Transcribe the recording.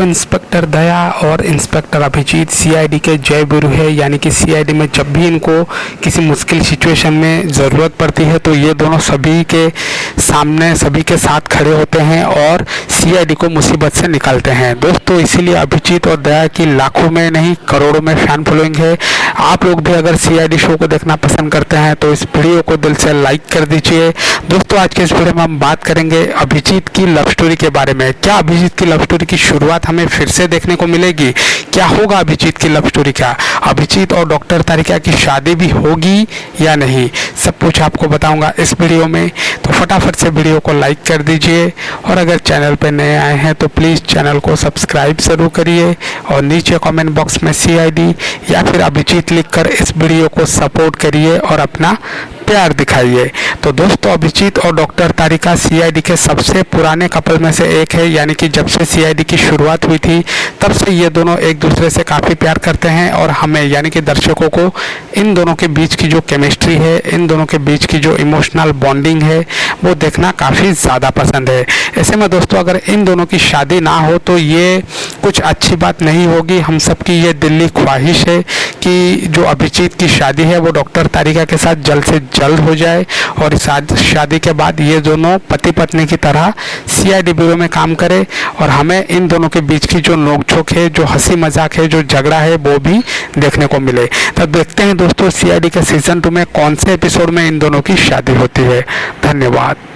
दोस्तों, इंस्पेक्टर दया और inspector Abhijit CID के जय वीरू है। यानी कि सीआईडी में जब भी इनको किसी मुश्किल सिचुएशन में ज़रूरत पड़ती है तो ये दोनों सभी के सामने, सभी के साथ खड़े होते हैं और सीआईडी को मुसीबत से निकालते हैं। दोस्तों, इसीलिए अभिजीत और दया की लाखों में नहीं करोड़ों में फैन फॉलोइंग है। आप लोग भी अगर सीआईडी शो को देखना पसंद करते हैं तो इस वीडियो को दिल से लाइक कर दीजिए। दोस्तों, आज के इस वीडियो में हम बात करेंगे अभिजीत की लव स्टोरी के बारे में। क्या अभिजीत की लव स्टोरी की शुरुआत हमें फिर से देखने को मिलेगी? क्या होगा अभिजीत की लव स्टोरी? क्या अभिजीत और डॉक्टर तारिका की शादी भी होगी या नहीं? सब कुछ आपको बताऊंगा इस वीडियो में, तो फटाफट से वीडियो को लाइक कर दीजिए। और अगर चैनल पर नए आए हैं तो प्लीज़ चैनल को सब्सक्राइब जरूर करिए और नीचे कमेंट बॉक्स में सीआईडी या फिर अभिजीत लिखकर इस वीडियो को सपोर्ट करिए और अपना प्यार दिखाइए। तो दोस्तों, अभिजीत और डॉक्टर तारिका सीआईडी के सबसे पुराने कपल में से एक है। यानी कि जब से सीआईडी की शुरुआत हुई थी तब से ये दोनों एक दूसरे से काफ़ी प्यार करते हैं और हमें यानी कि दर्शकों को इन दोनों के बीच की जो केमिस्ट्री है, इन दोनों के बीच की जो इमोशनल बॉन्डिंग है वो देखना काफ़ी ज़्यादा पसंद है। ऐसे में दोस्तों, अगर इन दोनों की शादी ना हो तो ये कुछ अच्छी बात नहीं होगी। हम सबकी ये दिली ख्वाहिश है कि जो अभिजीत की शादी है वो डॉक्टर तारिका के साथ जल्द से जल्द हो जाए और इस शादी के बाद ये दोनों पति पत्नी की तरह सीआईडी ब्यूरो में काम करे और हमें इन दोनों के बीच की जो नोकझोंक है, जो हंसी मजाक है, जो झगड़ा है वो भी देखने को मिले। तो देखते हैं दोस्तों सीआईडी के सीजन 2 में कौन से एपिसोड में इन दोनों की शादी होती है। धन्यवाद।